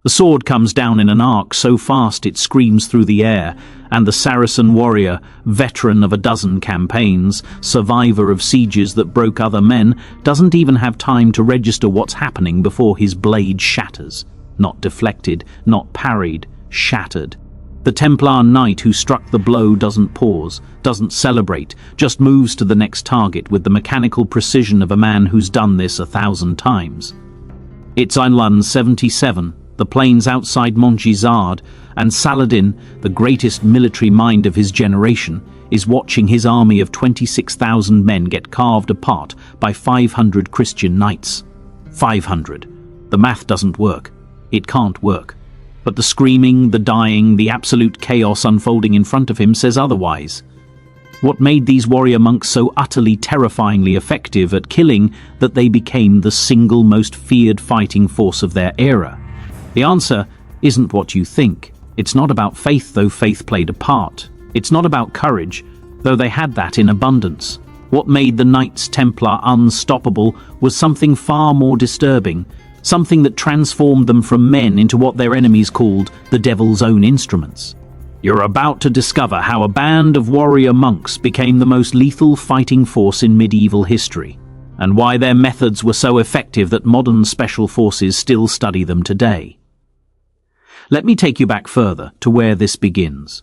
The sword comes down in an arc so fast it screams through the air, and the Saracen warrior, veteran of a dozen campaigns, survivor of sieges that broke other men, doesn't even have time to register what's happening before his blade shatters. Not deflected, not parried, shattered. The Templar knight who struck the blow doesn't pause, doesn't celebrate, just moves to the next target with the mechanical precision of a man who's done this 1,000 times. It's Einlun 77, the plains outside Montgisard, and Saladin, the greatest military mind of his generation, is watching his army of 26,000 men get carved apart by 500 Christian knights. 500. The math doesn't work. It can't work. But the screaming, the dying, the absolute chaos unfolding in front of him says otherwise. What made these warrior monks so utterly terrifyingly effective at killing that they became the single most feared fighting force of their era? The answer isn't what you think. It's not about faith, though faith played a part. It's not about courage, though they had that in abundance. What made the Knights Templar unstoppable was something far more disturbing, something that transformed them from men into what their enemies called the devil's own instruments. You're about to discover how a band of warrior monks became the most lethal fighting force in medieval history, and why their methods were so effective that modern special forces still study them today. Let me take you back further to where this begins.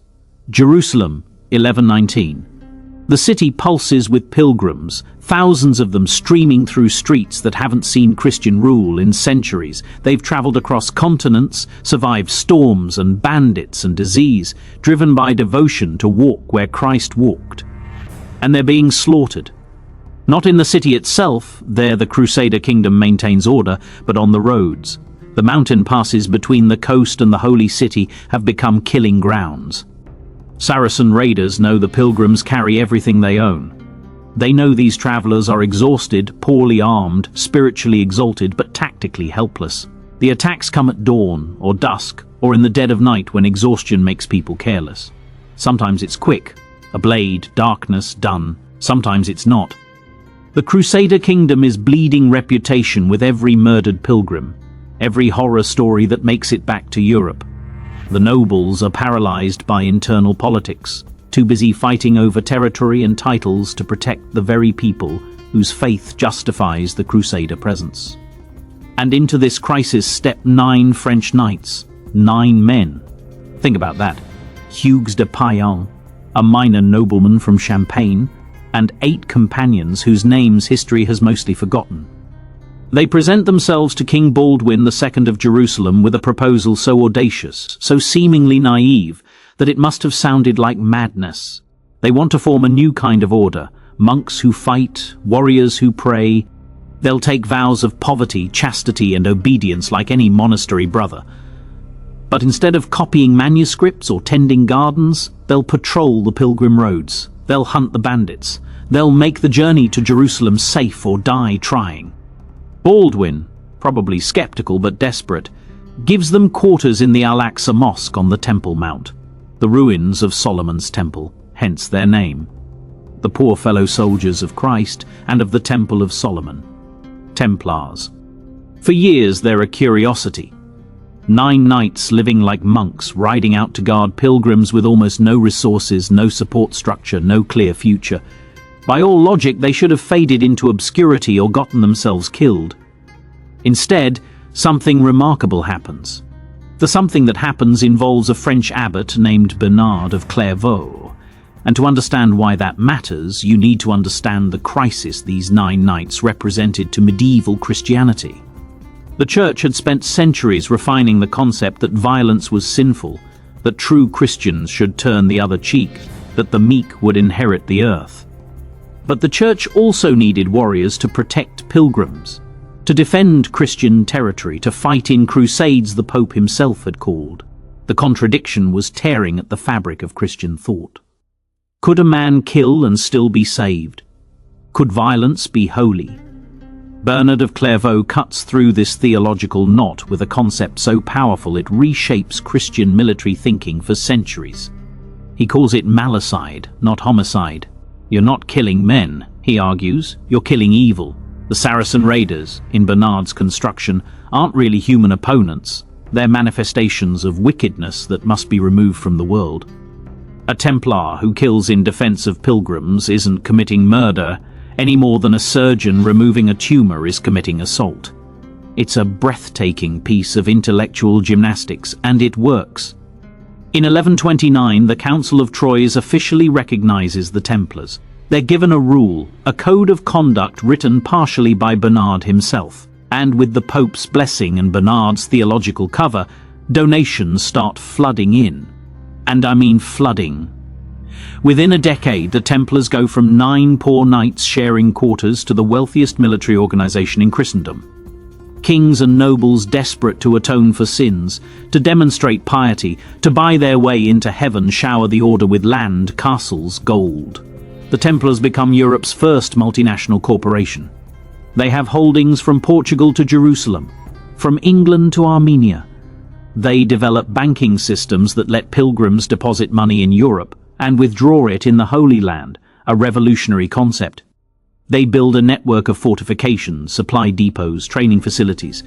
Jerusalem, 1119. The city pulses with pilgrims, thousands of them streaming through streets that haven't seen Christian rule in centuries. They've traveled across continents, survived storms and bandits and disease, driven by devotion to walk where Christ walked. And they're being slaughtered. Not in the city itself, there the Crusader kingdom maintains order, but on the roads. The mountain passes between the coast and the holy city have become killing grounds. Saracen raiders know the pilgrims carry everything they own. They know these travelers are exhausted, poorly armed, spiritually exalted, but tactically helpless. The attacks come at dawn or dusk or in the dead of night when exhaustion makes people careless. Sometimes it's quick, a blade, darkness, done. Sometimes it's not. The Crusader kingdom is bleeding reputation with every murdered pilgrim, every horror story that makes it back to Europe. The nobles are paralyzed by internal politics, too busy fighting over territory and titles to protect the very people whose faith justifies the Crusader presence. And into this crisis step 9 French knights, 9 men. Think about that. Hugues de Payan, a minor nobleman from Champagne, and 8 companions whose names history has mostly forgotten. They present themselves to King Baldwin II of Jerusalem with a proposal so audacious, so seemingly naive, that it must have sounded like madness. They want to form a new kind of order, monks who fight, warriors who pray. They'll take vows of poverty, chastity, and obedience like any monastery brother. But instead of copying manuscripts or tending gardens, they'll patrol the pilgrim roads. They'll hunt the bandits. They'll make the journey to Jerusalem safe or die trying. Baldwin, probably skeptical but desperate, gives them quarters in the Al-Aqsa Mosque on the Temple Mount, the ruins of Solomon's Temple, hence their name. The poor fellow soldiers of Christ and of the Temple of Solomon. Templars. For years they're a curiosity. 9 knights living like monks, riding out to guard pilgrims with almost no resources, no support structure, no clear future. By all logic, they should have faded into obscurity or gotten themselves killed. Instead, something remarkable happens. The something that happens involves a French abbot named Bernard of Clairvaux. And to understand why that matters, you need to understand the crisis these 9 knights represented to medieval Christianity. The Church had spent centuries refining the concept that violence was sinful, that true Christians should turn the other cheek, that the meek would inherit the earth. But the Church also needed warriors to protect pilgrims, to defend Christian territory, to fight in crusades the Pope himself had called. The contradiction was tearing at the fabric of Christian thought. Could a man kill and still be saved? Could violence be holy? Bernard of Clairvaux cuts through this theological knot with a concept so powerful it reshapes Christian military thinking for centuries. He calls it malicide, not homicide. You're not killing men, he argues, you're killing evil. The Saracen raiders, in Bernard's construction, aren't really human opponents. They're manifestations of wickedness that must be removed from the world. A Templar who kills in defense of pilgrims isn't committing murder any more than a surgeon removing a tumor is committing assault. It's a breathtaking piece of intellectual gymnastics, and it works. In 1129, the Council of Troyes officially recognizes the Templars. They're given a rule, a code of conduct written partially by Bernard himself. And with the Pope's blessing and Bernard's theological cover, donations start flooding in. And I mean flooding. Within a decade, the Templars go from 9 poor knights sharing quarters to the wealthiest military organization in Christendom. Kings and nobles desperate to atone for sins, to demonstrate piety, to buy their way into heaven shower the order with land, castles, gold. The Templars become Europe's first multinational corporation. They have holdings from Portugal to Jerusalem, from England to Armenia. They develop banking systems that let pilgrims deposit money in Europe and withdraw it in the Holy Land, a revolutionary concept. They build a network of fortifications, supply depots, training facilities.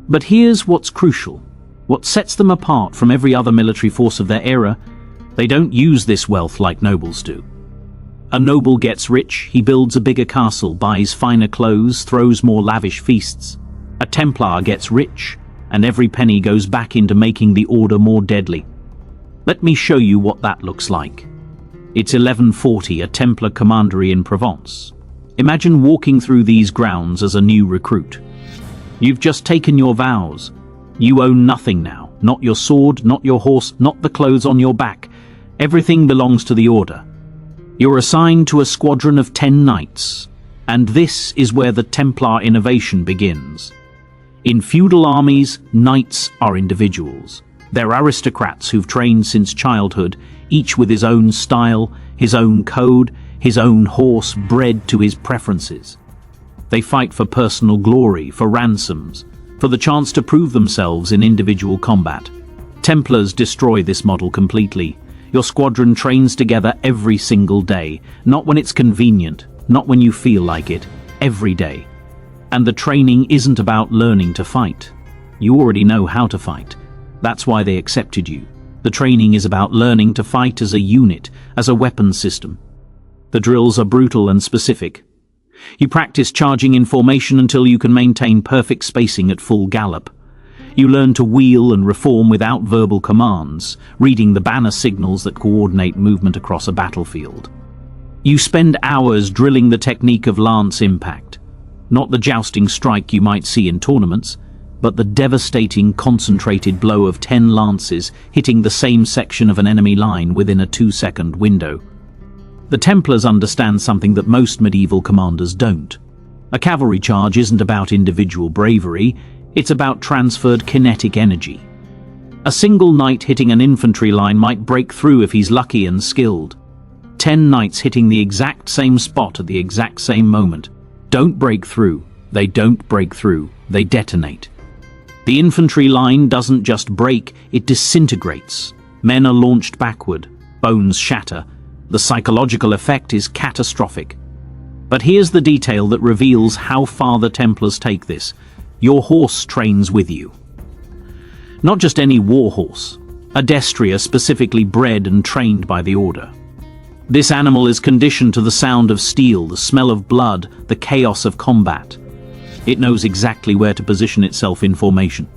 But here's what's crucial. What sets them apart from every other military force of their era: they don't use this wealth like nobles do. A noble gets rich, he builds a bigger castle, buys finer clothes, throws more lavish feasts. A Templar gets rich, and every penny goes back into making the order more deadly. Let me show you what that looks like. It's 1140, a Templar commandery in Provence. Imagine walking through these grounds as a new recruit. You've just taken your vows. You own nothing now, not your sword, not your horse, not the clothes on your back. Everything belongs to the order. You're assigned to a squadron of 10 knights, and this is where the Templar innovation begins. In feudal armies, knights are individuals. They're aristocrats who've trained since childhood, each with his own style, his own code, his own horse bred to his preferences. They fight for personal glory, for ransoms, for the chance to prove themselves in individual combat. Templars destroy this model completely. Your squadron trains together every single day, not when it's convenient, not when you feel like it, every day. And the training isn't about learning to fight. You already know how to fight. That's why they accepted you. The training is about learning to fight as a unit, as a weapons system. The drills are brutal and specific. You practice charging in formation until you can maintain perfect spacing at full gallop. You learn to wheel and reform without verbal commands, reading the banner signals that coordinate movement across a battlefield. You spend hours drilling the technique of lance impact, not the jousting strike you might see in tournaments, but the devastating, concentrated blow of 10 lances hitting the same section of an enemy line within a 2-second window. The Templars understand something that most medieval commanders don't. A cavalry charge isn't about individual bravery, it's about transferred kinetic energy. A single knight hitting an infantry line might break through if he's lucky and skilled. 10 knights hitting the exact same spot at the exact same moment don't break through, they don't break through, they detonate. The infantry line doesn't just break, it disintegrates. Men are launched backward, bones shatter. The psychological effect is catastrophic. But here's the detail that reveals how far the Templars take this. Your horse trains with you. Not just any war horse, a destrier specifically bred and trained by the order. This animal is conditioned to the sound of steel, the smell of blood, the chaos of combat. It knows exactly where to position itself in formation.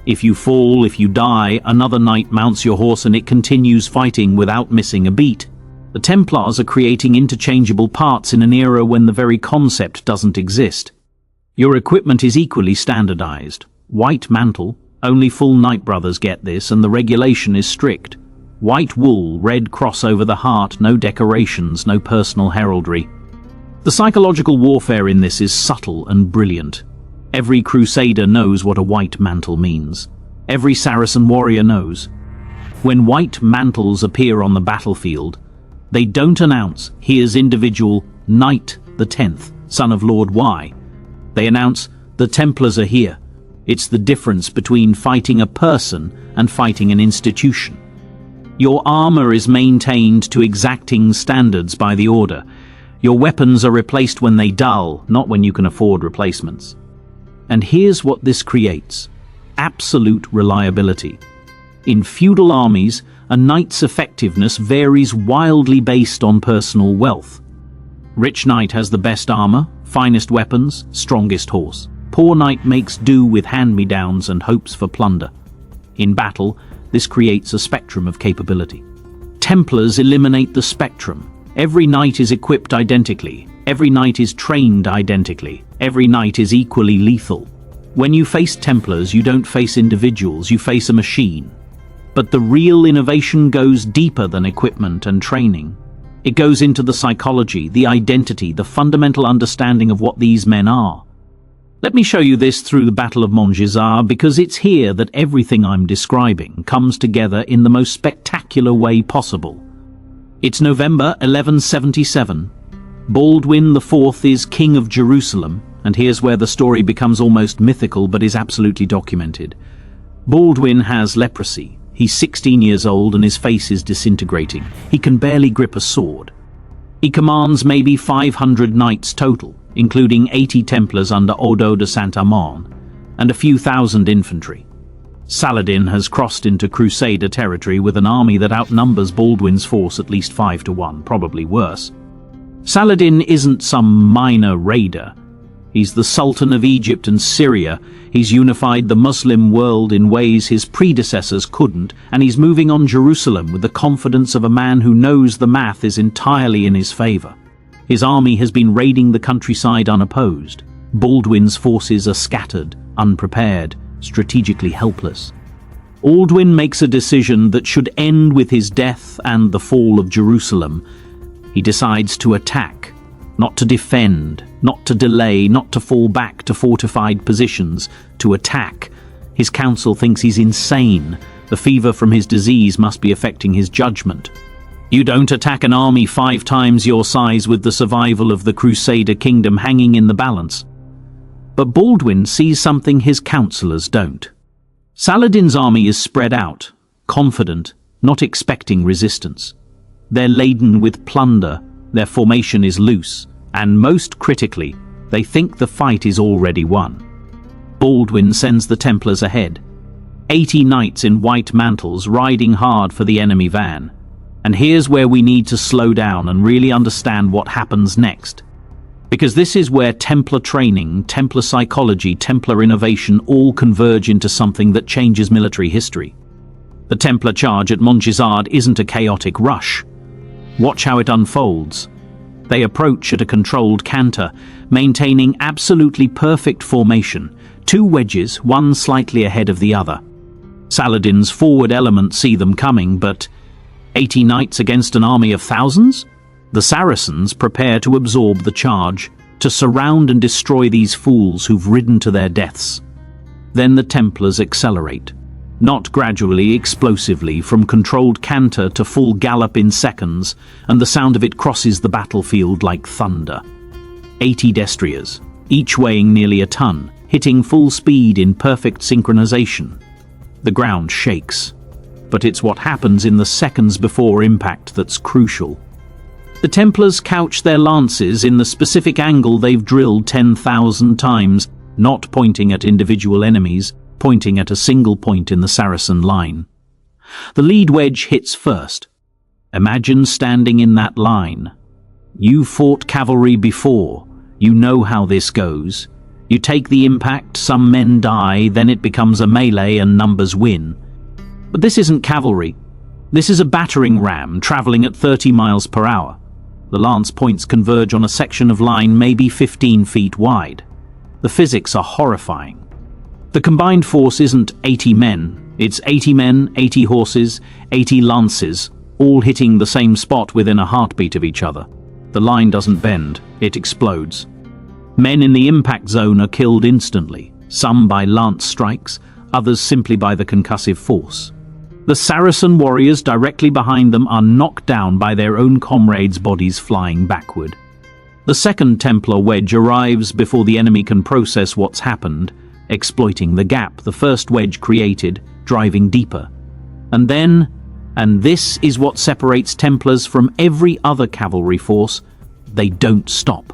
If you fall, if you die, another knight mounts your horse and it continues fighting without missing a beat. The Templars are creating interchangeable parts in an era when the very concept doesn't exist. Your equipment is equally standardized. White mantle, only full knight brothers get this, and the regulation is strict. White wool, red cross over the heart, no decorations, no personal heraldry. The psychological warfare in this is subtle and brilliant. Every Crusader knows what a white mantle means. Every Saracen warrior knows. When white mantles appear on the battlefield, they don't announce, here's individual Knight the 10th, son of Lord Y. They announce, the Templars are here. It's the difference between fighting a person and fighting an institution. Your armor is maintained to exacting standards by the order. Your weapons are replaced when they dull, not when you can afford replacements. And here's what this creates. absolute reliability. In feudal armies, a knight's effectiveness varies wildly based on personal wealth. Rich knight has the best armor, finest weapons, strongest horse. Poor knight makes do with hand-me-downs and hopes for plunder. In battle, this creates a spectrum of capability. Templars eliminate the spectrum. Every knight is equipped identically. Every knight is trained identically. Every knight is equally lethal. When you face Templars, you don't face individuals, you face a machine. But the real innovation goes deeper than equipment and training. It goes into the psychology, the identity, the fundamental understanding of what these men are. Let me show you this through the Battle of Montgisard, because it's here that everything I'm describing comes together in the most spectacular way possible. It's November 1177. Baldwin IV is King of Jerusalem, and here's where the story becomes almost mythical but is absolutely documented. Baldwin has leprosy. He's 16 years old and his face is disintegrating. He can barely grip a sword. He commands maybe 500 knights total, including 80 Templars under Odo de Saint-Amand, and a few thousand infantry. Saladin has crossed into Crusader territory with an army that outnumbers Baldwin's force at least 5-1, probably worse. Saladin isn't some minor raider. He's the Sultan of Egypt and Syria. He's unified the Muslim world in ways his predecessors couldn't, and he's moving on Jerusalem with the confidence of a man who knows the math is entirely in his favor. His army has been raiding the countryside unopposed. Baldwin's forces are scattered, unprepared, strategically helpless. Baldwin makes a decision that should end with his death and the fall of Jerusalem. He decides to attack, not to defend, not to delay, not to fall back to fortified positions, to attack. His council thinks he's insane. The fever from his disease must be affecting his judgment. You don't attack an army 5 times your size with the survival of the Crusader kingdom hanging in the balance. But Baldwin sees something his councillors don't. Saladin's army is spread out, confident, not expecting resistance. They're laden with plunder, their formation is loose, and most critically, they think the fight is already won. Baldwin sends the Templars ahead. 80 knights in white mantles riding hard for the enemy van. And here's where we need to slow down and really understand what happens next. Because this is where Templar training, Templar psychology, Templar innovation all converge into something that changes military history. The Templar charge at Montgisard isn't a chaotic rush. Watch how it unfolds. They approach at a controlled canter, maintaining absolutely perfect formation, 2 wedges, one slightly ahead of the other. Saladin's forward element see them coming, but 80 knights against an army of thousands? The Saracens prepare to absorb the charge, to surround and destroy these fools who've ridden to their deaths. Then the Templars accelerate. Not gradually, explosively, from controlled canter to full gallop in seconds, and the sound of it crosses the battlefield like thunder. 80 destriers, each weighing nearly a ton, hitting full speed in perfect synchronization. The ground shakes, but it's what happens in the seconds before impact that's crucial. The Templars couch their lances in the specific angle they've drilled 10,000 times, not pointing at individual enemies, pointing at a single point in the Saracen line. The lead wedge hits first. Imagine standing in that line. You fought cavalry before. You know how this goes. You take the impact, some men die, then it becomes a melee and numbers win. But this isn't cavalry. This is a battering ram traveling at 30 miles per hour. The lance points converge on a section of line maybe 15 feet wide. The physics are horrifying. The combined force isn't 80 men, it's 80 men, 80 horses, 80 lances, all hitting the same spot within a heartbeat of each other. The line doesn't bend, it explodes. Men in the impact zone are killed instantly, some by lance strikes, others simply by the concussive force. The Saracen warriors directly behind them are knocked down by their own comrades' bodies flying backward. The second Templar wedge arrives before the enemy can process what's happened, exploiting the gap the first wedge created, driving deeper. And then, and this is what separates Templars from every other cavalry force, they don't stop.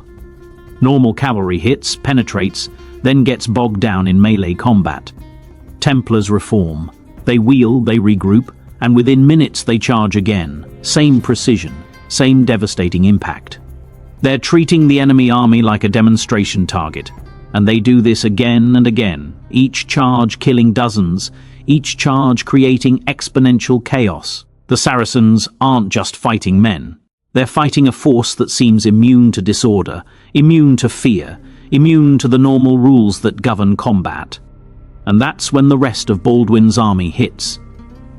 Normal cavalry hits, penetrates, then gets bogged down in melee combat. Templars reform. They wheel, they regroup, and within minutes they charge again. Same precision, same devastating impact. They're treating the enemy army like a demonstration target, and they do this again and again, each charge killing dozens, each charge creating exponential chaos. The Saracens aren't just fighting men. They're fighting a force that seems immune to disorder, immune to fear, immune to the normal rules that govern combat. And that's when the rest of Baldwin's army hits.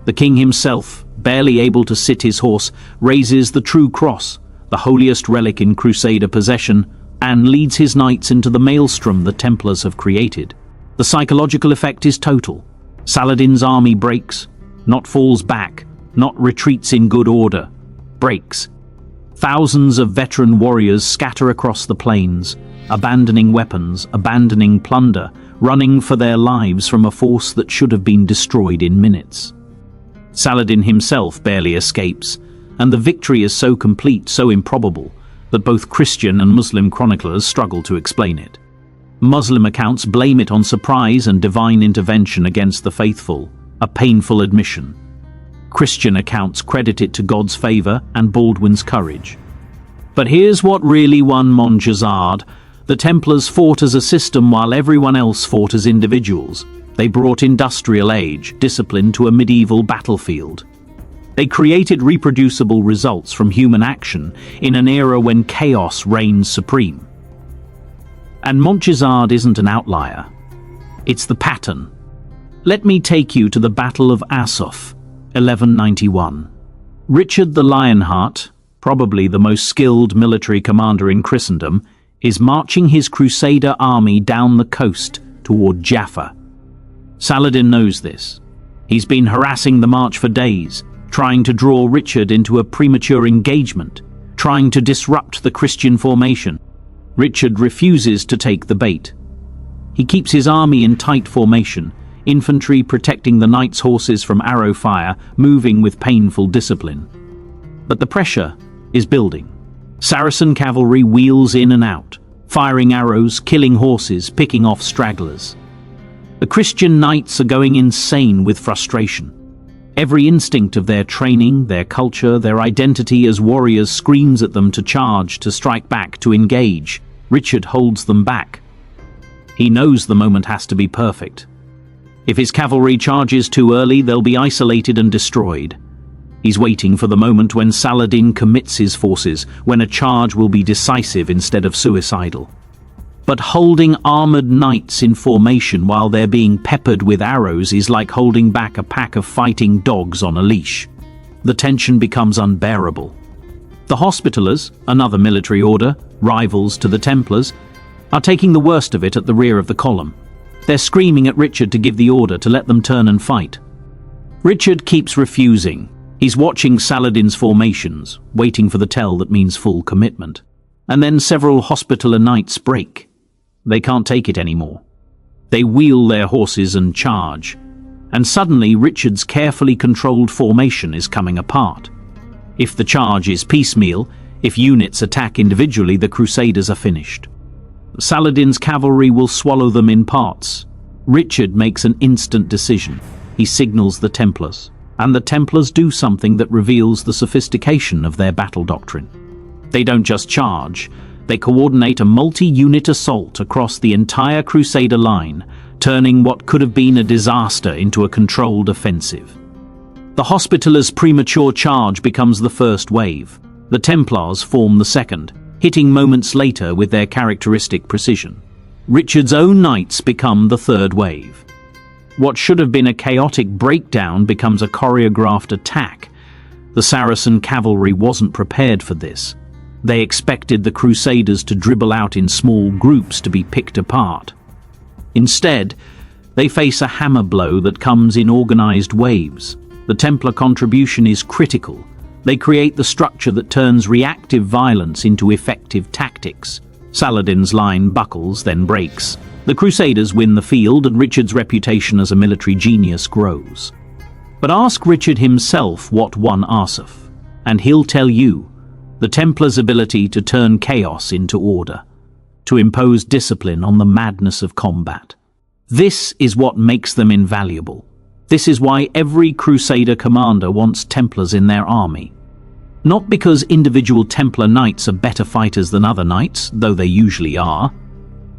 The king himself, barely able to sit his horse, raises the true cross, the holiest relic in Crusader possession, and leads his knights into the maelstrom the Templars have created. The psychological effect is total. Saladin's army breaks, not falls back, not retreats in good order, breaks. Thousands of veteran warriors scatter across the plains, abandoning weapons, abandoning plunder, running for their lives from a force that should have been destroyed in minutes. Saladin himself barely escapes, and the victory is so complete, so improbable, that both Christian and Muslim chroniclers struggle to explain it. Muslim accounts blame it on surprise and divine intervention against the faithful, a painful admission. Christian accounts credit it to God's favor and Baldwin's courage. But here's what really won Montjazard. The Templars fought as a system while everyone else fought as individuals. They brought industrial age, discipline to a medieval battlefield. They created reproducible results from human action in an era when chaos reigns supreme. And Montjazard isn't an outlier. It's the pattern. Let me take you to the Battle of Asoph, 1191. Richard the Lionheart, probably the most skilled military commander in Christendom, is marching his Crusader army down the coast toward Jaffa. Saladin knows this. He's been harassing the march for days, trying to draw Richard into a premature engagement, trying to disrupt the Christian formation. Richard refuses to take the bait. He keeps his army in tight formation, infantry protecting the knights' horses from arrow fire, moving with painful discipline. But the pressure is building. Saracen cavalry wheels in and out, firing arrows, killing horses, picking off stragglers. The Christian knights are going insane with frustration. Every instinct of their training, their culture, their identity as warriors screams at them to charge, to strike back, to engage. Richard holds them back. He knows the moment has to be perfect. If his cavalry charges too early, they'll be isolated and destroyed. He's waiting for the moment when Saladin commits his forces, when a charge will be decisive instead of suicidal. But holding armored knights in formation while they're being peppered with arrows is like holding back a pack of fighting dogs on a leash. The tension becomes unbearable. The Hospitallers, another military order, rivals to the Templars, are taking the worst of it at the rear of the column. They're screaming at Richard to give the order to let them turn and fight. Richard keeps refusing. He's watching Saladin's formations, waiting for the tell that means full commitment. And then several Hospitaller knights break. They can't take it anymore. They wheel their horses and charge. And suddenly Richard's carefully controlled formation is coming apart. If the charge is piecemeal, if units attack individually, the Crusaders are finished. Saladin's cavalry will swallow them in parts. Richard makes an instant decision. He signals the Templars. And the Templars do something that reveals the sophistication of their battle doctrine. They don't just charge. They coordinate a multi-unit assault across the entire Crusader line, turning what could have been a disaster into a controlled offensive. The Hospitallers' premature charge becomes the first wave. The Templars form the second, hitting moments later with their characteristic precision. Richard's own knights become the third wave. What should have been a chaotic breakdown becomes a choreographed attack. The Saracen cavalry wasn't prepared for this. They expected the Crusaders to dribble out in small groups to be picked apart. Instead, they face a hammer blow that comes in organized waves. The Templar contribution is critical. They create the structure that turns reactive violence into effective tactics. Saladin's line buckles, then breaks. The Crusaders win the field, and Richard's reputation as a military genius grows. But ask Richard himself what won Asoph, and he'll tell you the Templars' ability to turn chaos into order, to impose discipline on the madness of combat. This is what makes them invaluable. This is why every Crusader commander wants Templars in their army. Not because individual Templar knights are better fighters than other knights, though they usually are,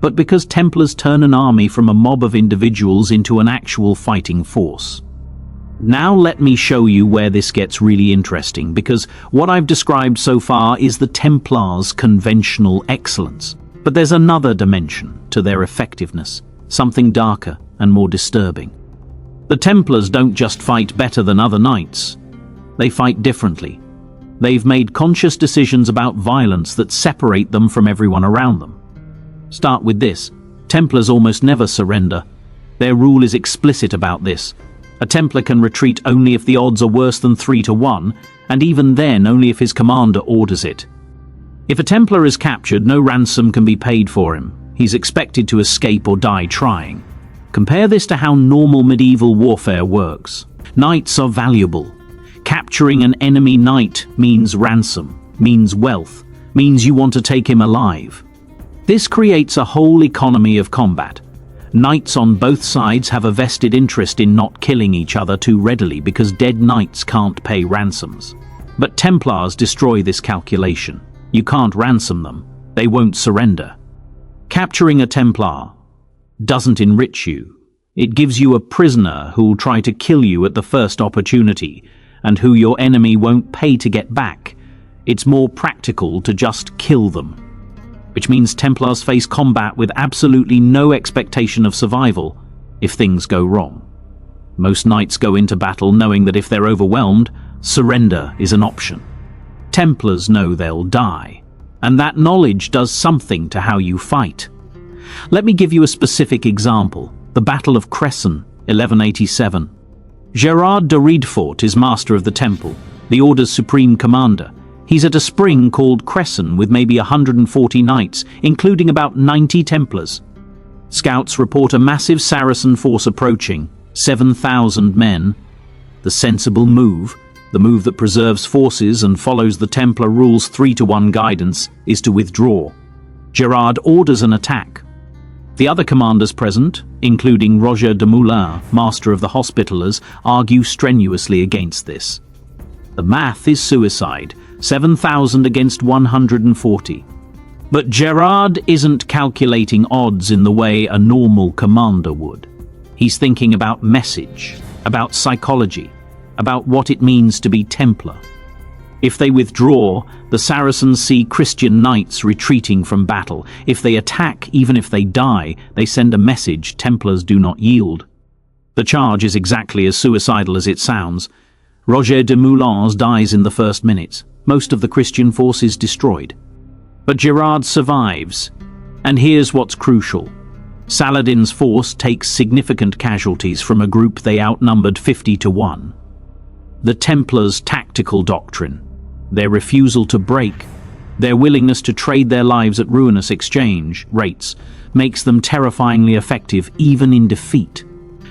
but because Templars turn an army from a mob of individuals into an actual fighting force. Now let me show you where this gets really interesting, because what I've described so far is the Templars' conventional excellence. But there's another dimension to their effectiveness, something darker and more disturbing. The Templars don't just fight better than other knights, they fight differently. They've made conscious decisions about violence that separate them from everyone around them. Start with this. Templars almost never surrender. Their rule is explicit about this. A Templar can retreat only if the odds are worse than 3-1, and even then only if his commander orders it. If a Templar is captured, no ransom can be paid for him. He's expected to escape or die trying. Compare this to how normal medieval warfare works. Knights are valuable. Capturing an enemy knight means ransom, means wealth, means you want to take him alive. This creates a whole economy of combat. Knights on both sides have a vested interest in not killing each other too readily because dead knights can't pay ransoms. But Templars destroy this calculation. You can't ransom them. They won't surrender. Capturing a Templar doesn't enrich you. It gives you a prisoner who'll try to kill you at the first opportunity, and who your enemy won't pay to get back. It's more practical to just kill them. Which means Templars face combat with absolutely no expectation of survival if things go wrong. Most knights go into battle knowing that if they're overwhelmed, surrender is an option. Templars know they'll die, and that knowledge does something to how you fight. Let me give you a specific example. The Battle of Cresson, 1187. Gerard de Riedfort is master of the Temple, the Order's supreme commander. He's at a spring called Cresson with maybe 140 knights, including about 90 Templars. Scouts report a massive Saracen force approaching, 7,000 men. The sensible move, the move that preserves forces and follows the Templar Rule's 3-1 guidance, is to withdraw. Gerard orders an attack. The other commanders present, including Roger de Moulins, master of the Hospitallers, argue strenuously against this. The math is suicide, 7,000 against 140. But Gerard isn't calculating odds in the way a normal commander would. He's thinking about message, about psychology, about what it means to be Templar. If they withdraw, the Saracens see Christian knights retreating from battle. If they attack, even if they die, they send a message: Templars do not yield. The charge is exactly as suicidal as it sounds. Roger de Moulins dies in the first minutes. Most of the Christian force is destroyed. But Gerard survives. And here's what's crucial. Saladin's force takes significant casualties from a group they outnumbered 50-1. The Templars' tactical doctrine, their refusal to break, their willingness to trade their lives at ruinous exchange rates, makes them terrifyingly effective even in defeat.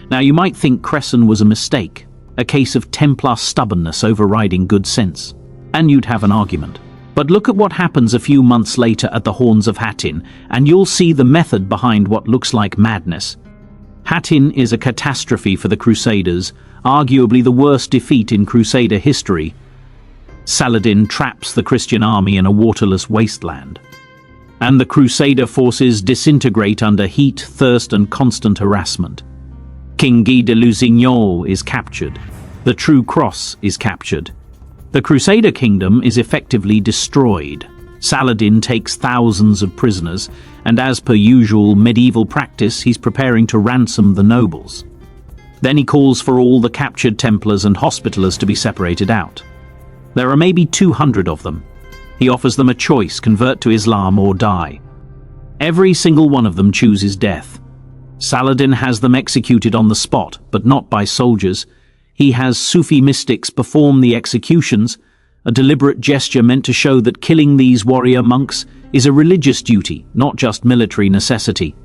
Now you might think Cresson was a mistake, a case of Templar stubbornness overriding good sense, and you'd have an argument. But look at what happens a few months later at the Horns of Hattin, and you'll see the method behind what looks like madness. Hattin is a catastrophe for the Crusaders, arguably the worst defeat in Crusader history. Saladin traps the Christian army in a waterless wasteland, and the Crusader forces disintegrate under heat, thirst, and constant harassment. King Guy de Lusignan is captured. The True Cross is captured. The Crusader kingdom is effectively destroyed. Saladin takes thousands of prisoners, and as per usual medieval practice, he's preparing to ransom the nobles. Then he calls for all the captured Templars and Hospitallers to be separated out. There are maybe 200 of them. He offers them a choice: convert to Islam or die. Every single one of them chooses death. Saladin has them executed on the spot, but not by soldiers. He has Sufi mystics perform the executions, a deliberate gesture meant to show that killing these warrior monks is a religious duty, not just military necessity.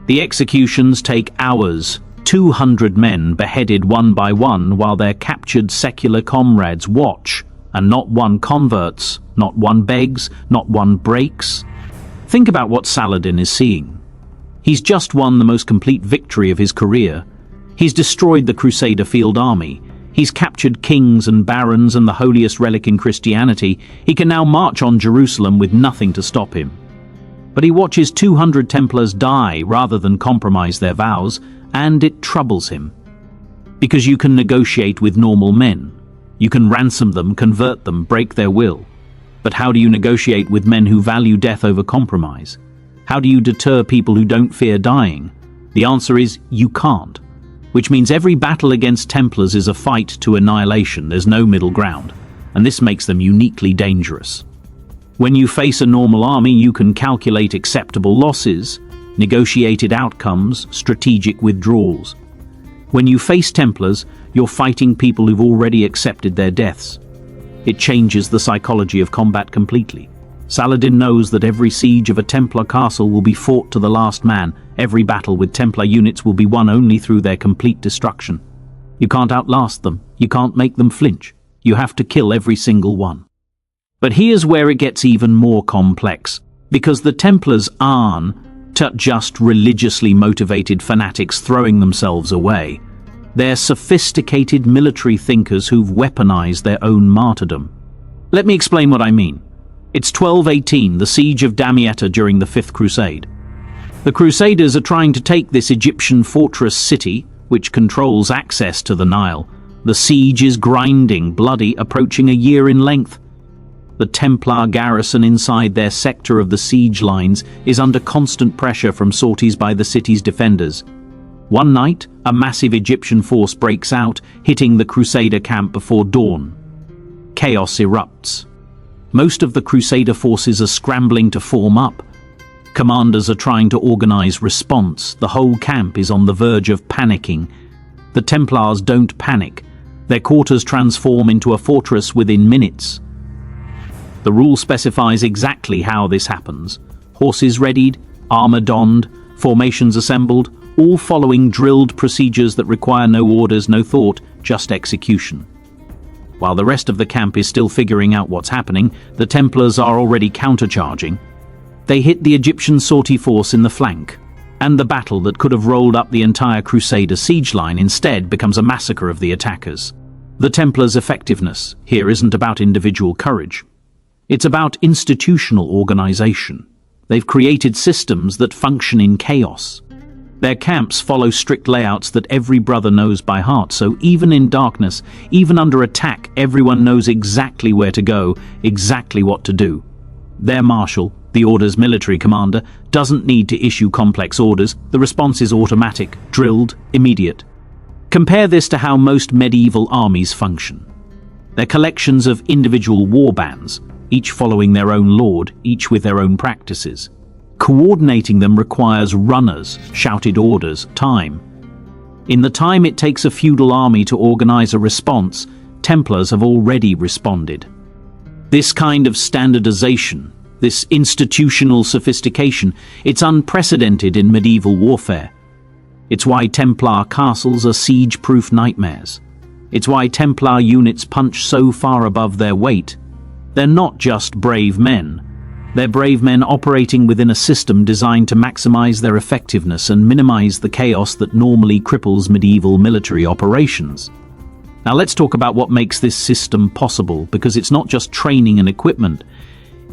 The executions take hours. 200 men beheaded one by one while their captured secular comrades watch, and not one converts, not one begs, not one breaks. Think about what Saladin is seeing. He's just won the most complete victory of his career. He's destroyed the Crusader field army. He's captured kings and barons and the holiest relic in Christianity. He can now march on Jerusalem with nothing to stop him. But he watches 200 Templars die rather than compromise their vows, and it troubles him. Because you can negotiate with normal men. You can ransom them, convert them, break their will. But how do you negotiate with men who value death over compromise? How do you deter people who don't fear dying? The answer is you can't. Which means every battle against Templars is a fight to annihilation. There's no middle ground. And this makes them uniquely dangerous. When you face a normal army, you can calculate acceptable losses, negotiated outcomes, strategic withdrawals. When you face Templars, you're fighting people who've already accepted their deaths. It changes the psychology of combat completely. Saladin knows that every siege of a Templar castle will be fought to the last man. Every battle with Templar units will be won only through their complete destruction. You can't outlast them. You can't make them flinch. You have to kill every single one. But here's where it gets even more complex, because the Templars aren't just religiously motivated fanatics throwing themselves away. They're sophisticated military thinkers who've weaponized their own martyrdom. Let me explain what I mean. It's 1218, the siege of Damietta during the Fifth Crusade. The Crusaders are trying to take this Egyptian fortress city, which controls access to the Nile. The siege is grinding, bloody, approaching a year in length. The Templar garrison inside their sector of the siege lines is under constant pressure from sorties by the city's defenders. One night, a massive Egyptian force breaks out, hitting the Crusader camp before dawn. Chaos erupts. Most of the Crusader forces are scrambling to form up. Commanders are trying to organize response. The whole camp is on the verge of panicking. The Templars don't panic. Their quarters transform into a fortress within minutes. The rule specifies exactly how this happens. Horses readied, armor donned, formations assembled, all following drilled procedures that require no orders, no thought, just execution. While the rest of the camp is still figuring out what's happening, the Templars are already countercharging. They hit the Egyptian sortie force in the flank, and the battle that could have rolled up the entire Crusader siege line instead becomes a massacre of the attackers. The Templars' effectiveness here isn't about individual courage. It's about institutional organization. They've created systems that function in chaos. Their camps follow strict layouts that every brother knows by heart, so even in darkness, even under attack, everyone knows exactly where to go, exactly what to do. Their marshal, the order's military commander, doesn't need to issue complex orders. The response is automatic, drilled, immediate. Compare this to how most medieval armies function. They're collections of individual war bands, each following their own lord, each with their own practices. Coordinating them requires runners, shouted orders, time. In the time it takes a feudal army to organize a response, Templars have already responded. This kind of standardization, this institutional sophistication, it's unprecedented in medieval warfare. It's why Templar castles are siege-proof nightmares. It's why Templar units punch so far above their weight. They're not just brave men. They're brave men operating within a system designed to maximize their effectiveness and minimize the chaos that normally cripples medieval military operations. Now let's talk about what makes this system possible, because it's not just training and equipment.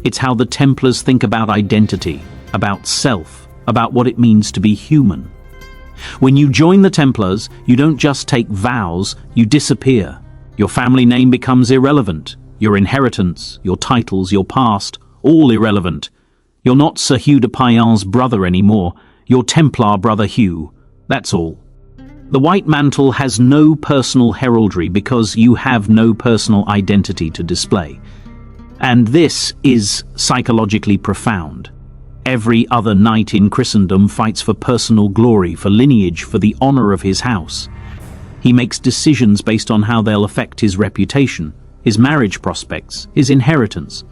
It's how the Templars think about identity, about self, about what it means to be human. When you join the Templars, you don't just take vows, you disappear. Your family name becomes irrelevant. Your inheritance, your titles, your past, all irrelevant. You're not Sir Hugh de Payan's brother anymore. You're Templar brother Hugh. That's all. The white mantle has no personal heraldry because you have no personal identity to display. And this is psychologically profound. Every other knight in Christendom fights for personal glory, for lineage, for the honor of his house. He makes decisions based on how they'll affect his reputation, his marriage prospects, his inheritance.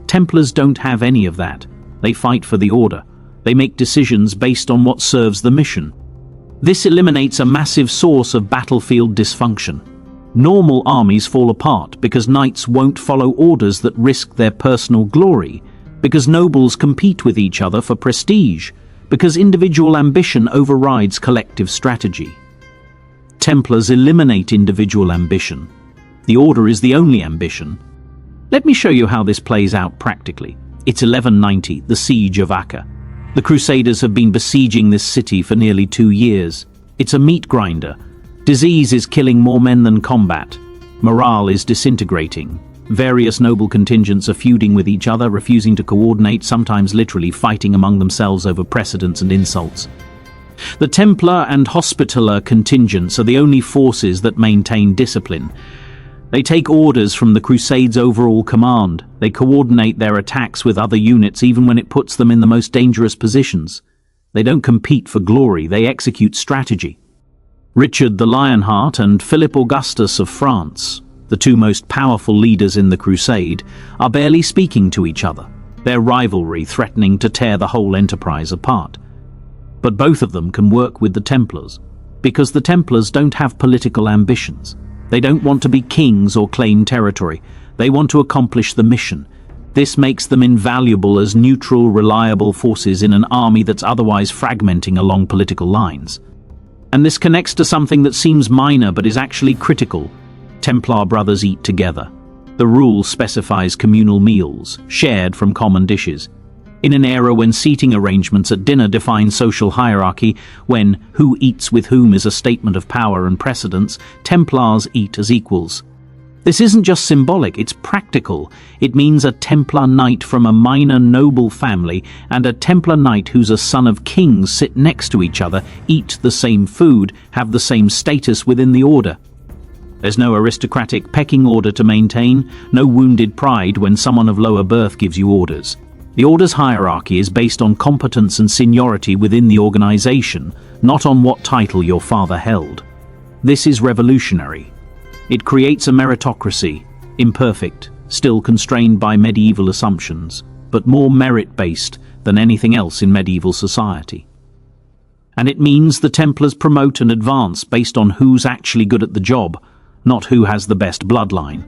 Templars don't have any of that. They fight for the order. They make decisions based on what serves the mission. This eliminates a massive source of battlefield dysfunction. Normal armies fall apart because knights won't follow orders that risk their personal glory, because nobles compete with each other for prestige, because individual ambition overrides collective strategy. Templars eliminate individual ambition. The order is the only ambition. Let me show you how this plays out practically. It's 1190, the Siege of Acre. The Crusaders have been besieging this city for nearly 2 years. It's a meat grinder. Disease is killing more men than combat. Morale is disintegrating. Various noble contingents are feuding with each other, refusing to coordinate, sometimes literally fighting among themselves over precedence and insults. The Templar and Hospitaller contingents are the only forces that maintain discipline. They take orders from the Crusades' overall command. They coordinate their attacks with other units even when it puts them in the most dangerous positions. They don't compete for glory, they execute strategy. Richard the Lionheart and Philip Augustus of France, the two most powerful leaders in the Crusade, are barely speaking to each other, their rivalry threatening to tear the whole enterprise apart. But both of them can work with the Templars, because the Templars don't have political ambitions. They don't want to be kings or claim territory. They want to accomplish the mission. This makes them invaluable as neutral, reliable forces in an army that's otherwise fragmenting along political lines. And this connects to something that seems minor but is actually critical. Templar brothers eat together. The rule specifies communal meals, shared from common dishes. In an era when seating arrangements at dinner define social hierarchy, when who eats with whom is a statement of power and precedence, Templars eat as equals. This isn't just symbolic, it's practical. It means a Templar knight from a minor noble family and a Templar knight who's a son of kings sit next to each other, eat the same food, have the same status within the order. There's no aristocratic pecking order to maintain, no wounded pride when someone of lower birth gives you orders. The order's hierarchy is based on competence and seniority within the organization, not on what title your father held. This is revolutionary. It creates a meritocracy, imperfect, still constrained by medieval assumptions, but more merit-based than anything else in medieval society. And it means the Templars promote and advance based on who's actually good at the job, not who has the best bloodline.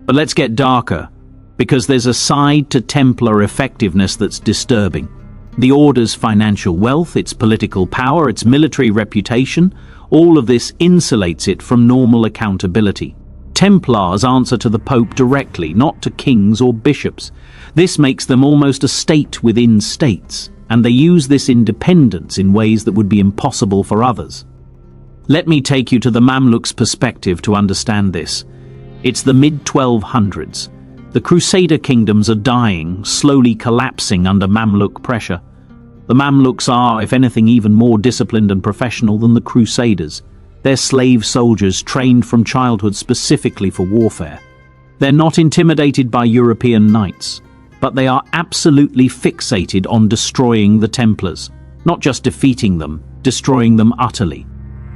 But let's get darker, because there's a side to Templar effectiveness that's disturbing. The Order's financial wealth, its political power, its military reputation, all of this insulates it from normal accountability. Templars answer to the Pope directly, not to kings or bishops. This makes them almost a state within states, and they use this independence in ways that would be impossible for others. Let me take you to the Mamluks' perspective to understand this. It's the mid-1200s. The Crusader kingdoms are dying, slowly collapsing under Mamluk pressure. The Mamluks are, if anything, even more disciplined and professional than the Crusaders. They're slave soldiers trained from childhood specifically for warfare. They're not intimidated by European knights, but they are absolutely fixated on destroying the Templars. Not just defeating them, destroying them utterly.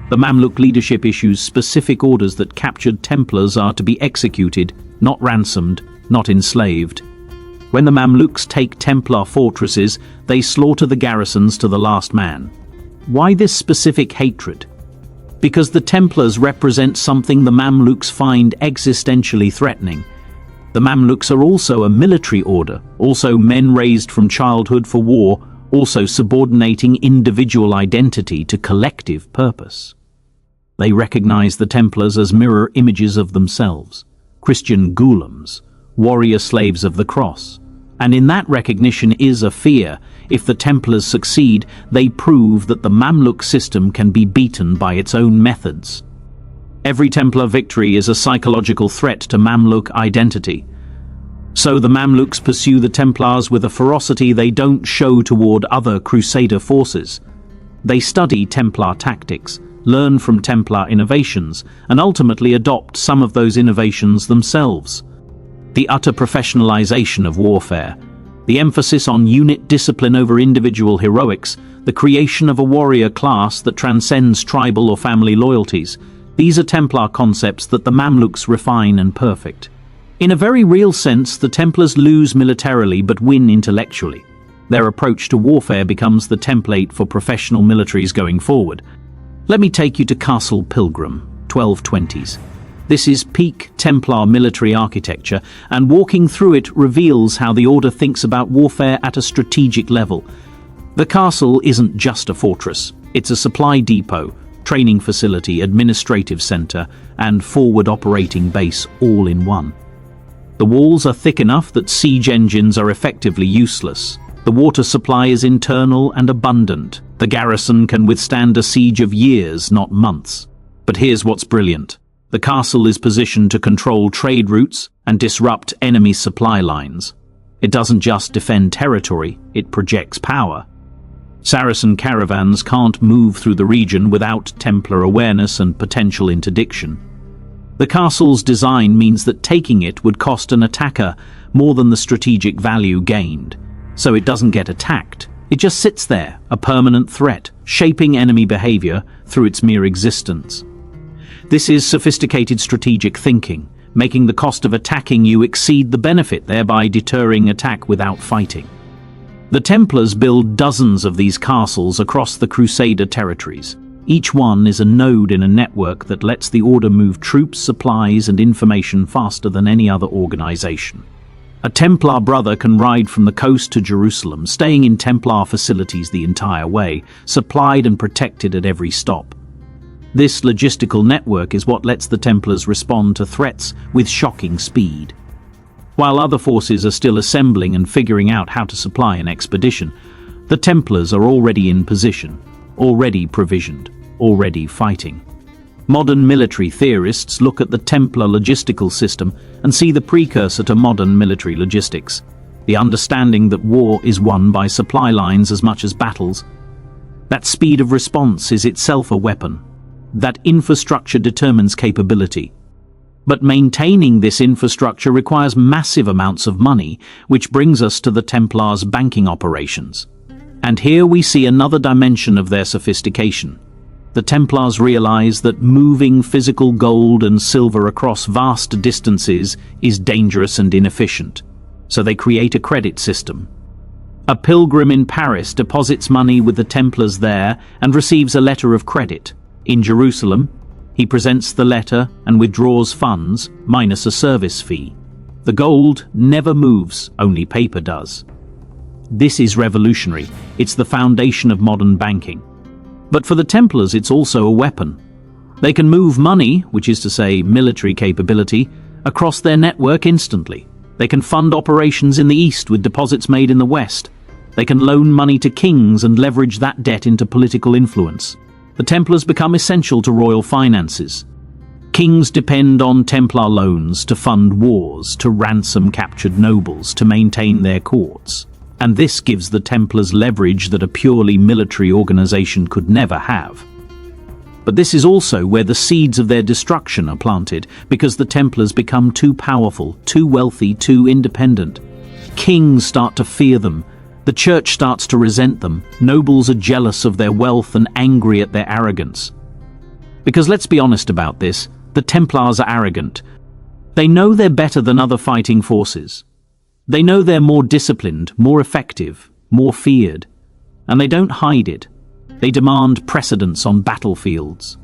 The Mamluk leadership issues specific orders that captured Templars are to be executed, not ransomed, not enslaved. When the Mamluks take Templar fortresses, they slaughter the garrisons to the last man. Why this specific hatred? Because the Templars represent something the Mamluks find existentially threatening. The Mamluks are also a military order, also men raised from childhood for war, also subordinating individual identity to collective purpose. They recognize the Templars as mirror images of themselves, Christian ghouls, warrior slaves of the cross. And in that recognition is a fear. If the Templars succeed, they prove that the Mamluk system can be beaten by its own methods. Every Templar victory is a psychological threat to Mamluk identity. So the Mamluks pursue the Templars with a ferocity they don't show toward other Crusader forces. They study Templar tactics, learn from Templar innovations, and ultimately adopt some of those innovations themselves. The utter professionalization of warfare, the emphasis on unit discipline over individual heroics, the creation of a warrior class that transcends tribal or family loyalties, these are Templar concepts that the Mamluks refine and perfect. In a very real sense, the Templars lose militarily but win intellectually. Their approach to warfare becomes the template for professional militaries going forward. Let me take you to Castle Pilgrim, 1220s. This is peak Templar military architecture, and walking through it reveals how the Order thinks about warfare at a strategic level. The castle isn't just a fortress, it's a supply depot, training facility, administrative center, and forward operating base all in one. The walls are thick enough that siege engines are effectively useless. The water supply is internal and abundant. The garrison can withstand a siege of years, not months. But here's what's brilliant. The castle is positioned to control trade routes and disrupt enemy supply lines. It doesn't just defend territory, it projects power. Saracen caravans can't move through the region without Templar awareness and potential interdiction. The castle's design means that taking it would cost an attacker more than the strategic value gained. So it doesn't get attacked. It just sits there, a permanent threat, shaping enemy behavior through its mere existence. This is sophisticated strategic thinking, making the cost of attacking you exceed the benefit, thereby deterring attack without fighting. The Templars build dozens of these castles across the Crusader territories. Each one is a node in a network that lets the Order move troops, supplies, and information faster than any other organization. A Templar brother can ride from the coast to Jerusalem, staying in Templar facilities the entire way, supplied and protected at every stop. This logistical network is what lets the Templars respond to threats with shocking speed. While other forces are still assembling and figuring out how to supply an expedition, the Templars are already in position, already provisioned, already fighting. Modern military theorists look at the Templar logistical system and see the precursor to modern military logistics, the understanding that war is won by supply lines as much as battles. That speed of response is itself a weapon. That infrastructure determines capability. But maintaining this infrastructure requires massive amounts of money, which brings us to the Templars' banking operations. And here we see another dimension of their sophistication. The Templars realize that moving physical gold and silver across vast distances is dangerous and inefficient, so they create a credit system. A pilgrim in Paris deposits money with the Templars there and receives a letter of credit. In Jerusalem, he presents the letter and withdraws funds, minus a service fee. The gold never moves, only paper does. This is revolutionary. It's the foundation of modern banking. But for the Templars, it's also a weapon. They can move money, which is to say military capability, across their network instantly. They can fund operations in the east with deposits made in the west. They can loan money to kings and leverage that debt into political influence. The Templars become essential to royal finances. Kings depend on Templar loans to fund wars, to ransom captured nobles, to maintain their courts. And this gives the Templars leverage that a purely military organization could never have. But this is also where the seeds of their destruction are planted, because the Templars become too powerful, too wealthy, too independent. Kings start to fear them. The church starts to resent them. Nobles are jealous of their wealth and angry at their arrogance. Because let's be honest about this, the Templars are arrogant. They know they're better than other fighting forces. They know they're more disciplined, more effective, more feared. And they don't hide it. They demand precedence on battlefields.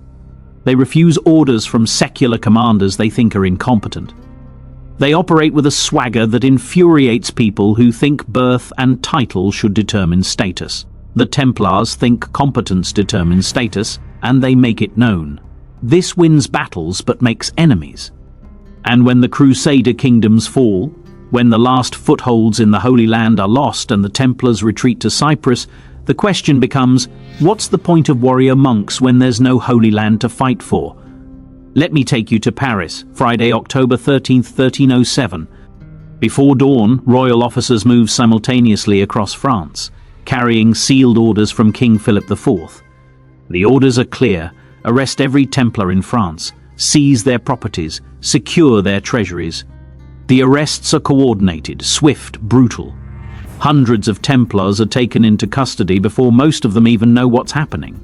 They refuse orders from secular commanders they think are incompetent. They operate with a swagger that infuriates people who think birth and title should determine status. The Templars think competence determines status, and they make it known. This wins battles but makes enemies. And when the Crusader kingdoms fall, when the last footholds in the Holy Land are lost and the Templars retreat to Cyprus, the question becomes, what's the point of warrior monks when there's no Holy Land to fight for? Let me take you to Paris, Friday, October 13th, 1307. Before dawn, royal officers move simultaneously across France, carrying sealed orders from King Philip IV. The orders are clear: arrest every Templar in France, seize their properties, secure their treasuries. The arrests are coordinated, swift, brutal. Hundreds of Templars are taken into custody before most of them even know what's happening.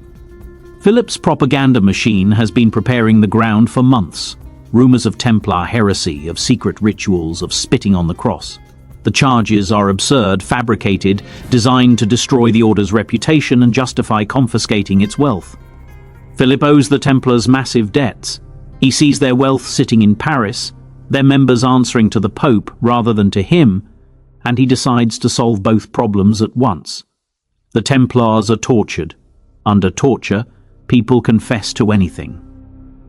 Philip's propaganda machine has been preparing the ground for months. Rumors of Templar heresy, of secret rituals, of spitting on the cross. The charges are absurd, fabricated, designed to destroy the order's reputation and justify confiscating its wealth. Philip owes the Templars massive debts. He sees their wealth sitting in Paris, their members answering to the Pope rather than to him, and he decides to solve both problems at once. The Templars are tortured. Under torture, people confess to anything.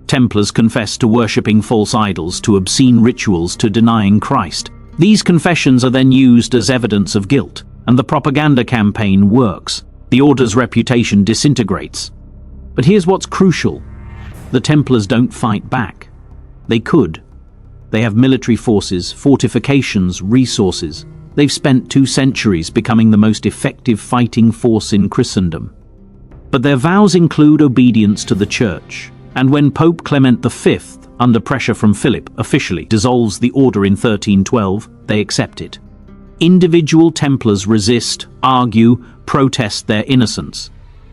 Templars confess to worshipping false idols, to obscene rituals, to denying Christ. These confessions are then used as evidence of guilt, and the propaganda campaign works. The order's reputation disintegrates. But here's what's crucial. The Templars don't fight back. They could. They have military forces, fortifications, resources. They've spent 2 centuries becoming the most effective fighting force in Christendom. But their vows include obedience to the Church. And when Pope Clement V, under pressure from Philip, officially dissolves the order in 1312, they accept it. Individual Templars resist, argue, protest their innocence.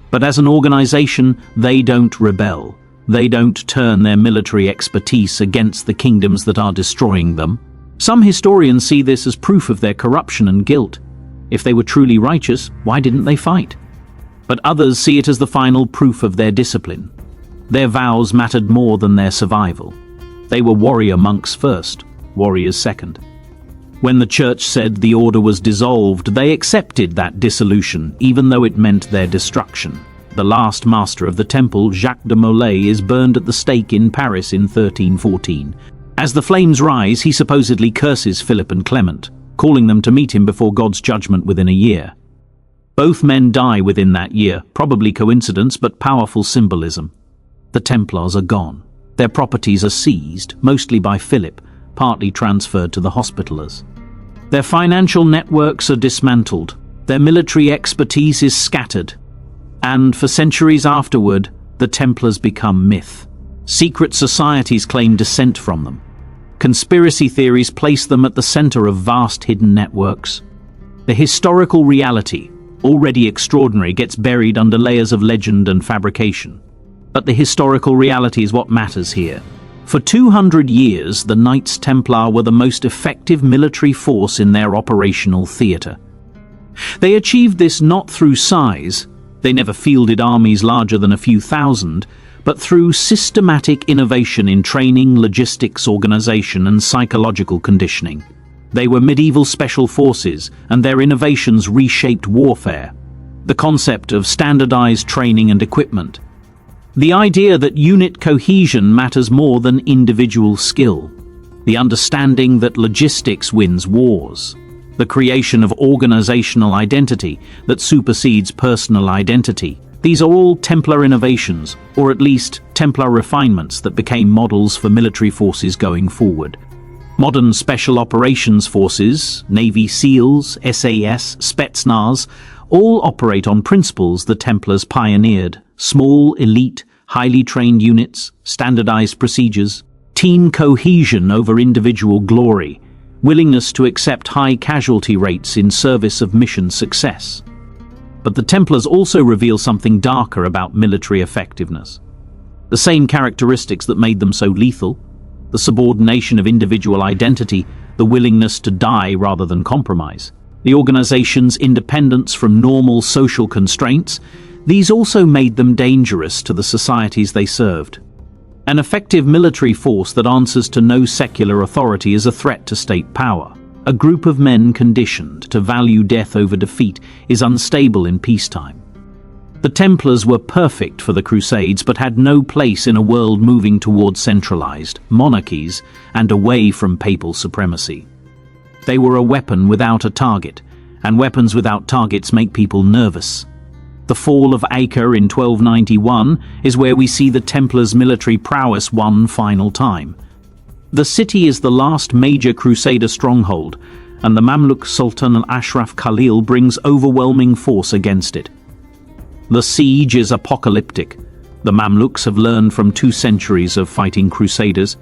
But as an organization, they don't rebel. They don't turn their military expertise against the kingdoms that are destroying them. Some historians see this as proof of their corruption and guilt. If they were truly righteous, why didn't they fight? But others see it as the final proof of their discipline. Their vows mattered more than their survival. They were warrior monks first, warriors second. When the Church said the order was dissolved, they accepted that dissolution, even though it meant their destruction. The last master of the temple, Jacques de Molay, is burned at the stake in Paris in 1314. As the flames rise, he supposedly curses Philip and Clement, calling them to meet him before God's judgment within a year. Both men die within that year, probably coincidence but powerful symbolism. The Templars are gone. Their properties are seized, mostly by Philip, partly transferred to the Hospitallers. Their financial networks are dismantled. Their military expertise is scattered. And for centuries afterward, the Templars become myth. Secret societies claim descent from them. Conspiracy theories place them at the center of vast hidden networks. The historical reality, already extraordinary, gets buried under layers of legend and fabrication. But the historical reality is what matters here. For 200 years, the Knights Templar were the most effective military force in their operational theatre. They achieved this not through size. They never fielded armies larger than a few thousand, but through systematic innovation in training, logistics, organization, and psychological conditioning. They were medieval special forces, and their innovations reshaped warfare. The concept of standardized training and equipment. The idea that unit cohesion matters more than individual skill. The understanding that logistics wins wars. The creation of organizational identity that supersedes personal identity. These are all Templar innovations, or at least Templar refinements that became models for military forces going forward. Modern Special Operations Forces, Navy SEALs, SAS, Spetsnaz, all operate on principles the Templars pioneered: small, elite, highly trained units, standardized procedures, team cohesion over individual glory, willingness to accept high casualty rates in service of mission success. But the Templars also reveal something darker about military effectiveness. The same characteristics that made them so lethal: the subordination of individual identity, the willingness to die rather than compromise, the organization's independence from normal social constraints. These also made them dangerous to the societies they served. An effective military force that answers to no secular authority is a threat to state power. A group of men conditioned to value death over defeat is unstable in peacetime. The Templars were perfect for the Crusades, but had no place in a world moving toward centralized monarchies and away from papal supremacy. They were a weapon without a target, and weapons without targets make people nervous. The fall of Acre in 1291 is where we see the Templars' military prowess one final time. The city is the last major Crusader stronghold, and the Mamluk Sultan al-Ashraf Khalil brings overwhelming force against it. The siege is apocalyptic. The Mamluks have learned from 2 centuries of fighting Crusaders.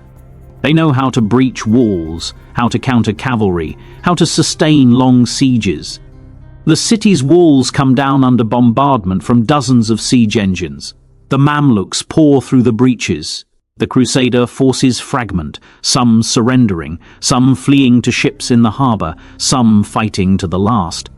They know how to breach walls, how to counter cavalry, how to sustain long sieges. The city's walls come down under bombardment from dozens of siege engines. The Mamluks pour through the breaches. The Crusader forces fragment, some surrendering, some fleeing to ships in the harbour, some fighting to the last.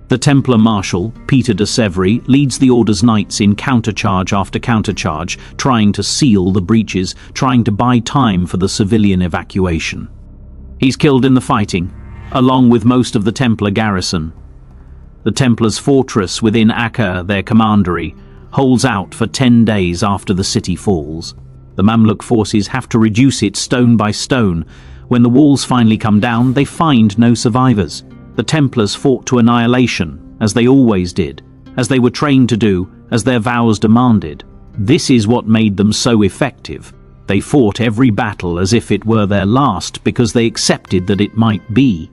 The Templar Marshal, Peter de Sèvres, leads the Order's knights in countercharge after countercharge, trying to seal the breaches, trying to buy time for the civilian evacuation. He's killed in the fighting, along with most of the Templar garrison. The Templars' fortress within Acre, their commandery, holds out for 10 days after the city falls. The Mamluk forces have to reduce it stone by stone. When the walls finally come down, they find no survivors. The Templars fought to annihilation, as they always did, as they were trained to do, as their vows demanded. This is what made them so effective. They fought every battle as if it were their last because they accepted that it might be.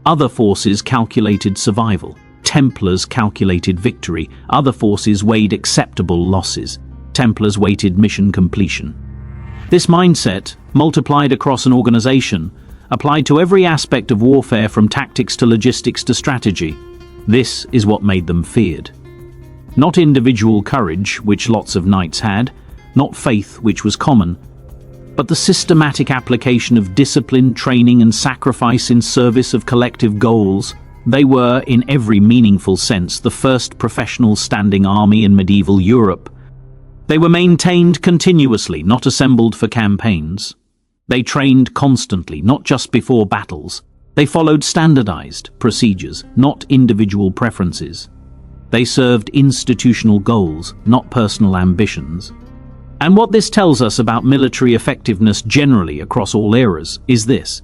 Other forces calculated survival. Templars calculated victory. Other forces weighed acceptable losses. Templars weighted mission completion. This mindset, multiplied across an organization, applied to every aspect of warfare from tactics to logistics to strategy. This is what made them feared. Not individual courage, which lots of knights had, not faith, which was common, but the systematic application of discipline, training, and sacrifice in service of collective goals. They were, in every meaningful sense, the first professional standing army in medieval Europe. They were maintained continuously, not assembled for campaigns. They trained constantly, not just before battles. They followed standardized procedures, not individual preferences. They served institutional goals, not personal ambitions. And what this tells us about military effectiveness generally across all eras is this: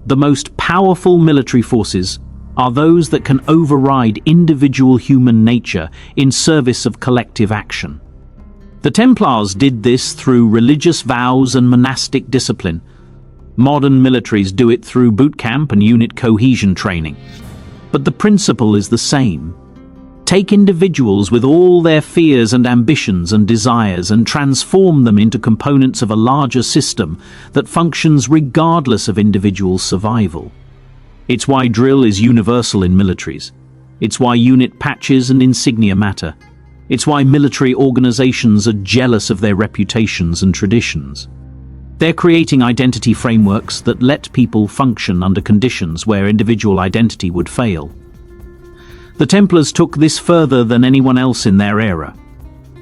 the most powerful military forces are those that can override individual human nature in service of collective action. The Templars did this through religious vows and monastic discipline. Modern militaries do it through boot camp and unit cohesion training. But the principle is the same. Take individuals with all their fears and ambitions and desires and transform them into components of a larger system that functions regardless of individual survival. It's why drill is universal in militaries. It's why unit patches and insignia matter. It's why military organizations are jealous of their reputations and traditions. They're creating identity frameworks that let people function under conditions where individual identity would fail. The Templars took this further than anyone else in their era.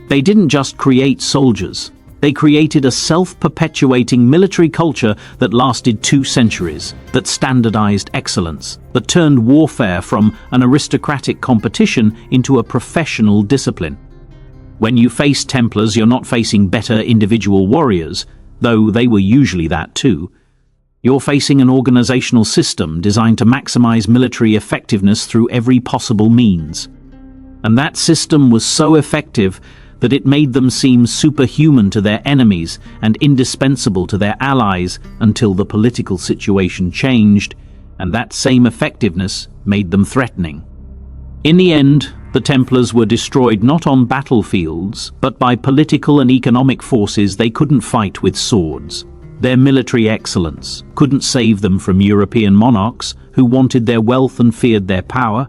They didn't just create soldiers. They created a self-perpetuating military culture that lasted 2 centuries, that standardized excellence, that turned warfare from an aristocratic competition into a professional discipline. When you face Templars, you're not facing better individual warriors, though they were usually that too. You're facing an organizational system designed to maximize military effectiveness through every possible means. And that system was so effective that it made them seem superhuman to their enemies and indispensable to their allies until the political situation changed, and that same effectiveness made them threatening. In the end, the Templars were destroyed not on battlefields, but by political and economic forces they couldn't fight with swords. Their military excellence couldn't save them from European monarchs who wanted their wealth and feared their power.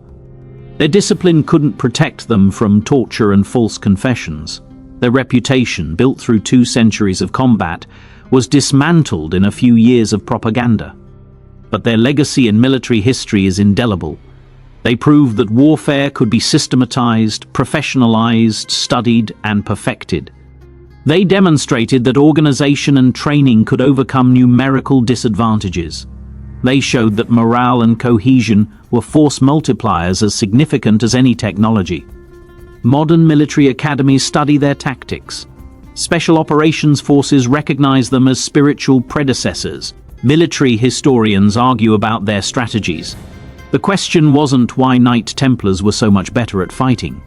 Their discipline couldn't protect them from torture and false confessions. Their reputation, built through 2 centuries of combat, was dismantled in a few years of propaganda. But their legacy in military history is indelible. They proved that warfare could be systematized, professionalized, studied, and perfected. They demonstrated that organization and training could overcome numerical disadvantages. They showed that morale and cohesion were force multipliers as significant as any technology. Modern military academies study their tactics. Special operations forces recognize them as spiritual predecessors. Military historians argue about their strategies. The question wasn't why Knight Templars were so much better at fighting.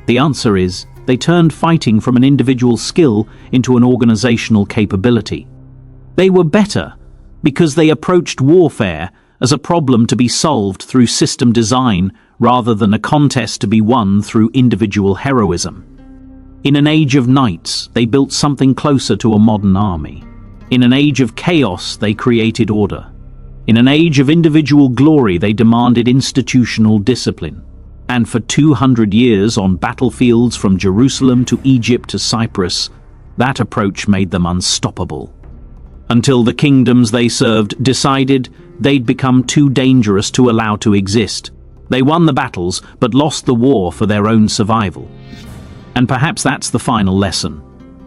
The answer is, they turned fighting from an individual skill into an organizational capability. They were better because they approached warfare as a problem to be solved through system design rather than a contest to be won through individual heroism. In an age of knights, they built something closer to a modern army. In an age of chaos, they created order. In an age of individual glory, they demanded institutional discipline. And for 200 years on battlefields from Jerusalem to Egypt to Cyprus, that approach made them unstoppable. Until the kingdoms they served decided they'd become too dangerous to allow to exist. They won the battles, but lost the war for their own survival. And perhaps that's the final lesson.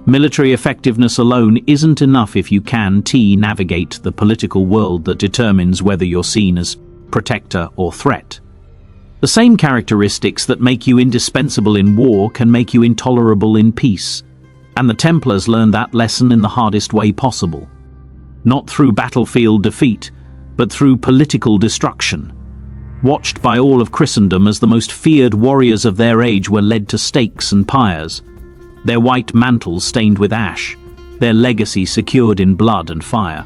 Military effectiveness alone isn't enough if you can navigate the political world that determines whether you're seen as protector or threat. The same characteristics that make you indispensable in war can make you intolerable in peace. And the Templars learned that lesson in the hardest way possible. Not through battlefield defeat, but through political destruction. Watched by all of Christendom as the most feared warriors of their age were led to stakes and pyres, their white mantles stained with ash, their legacy secured in blood and fire.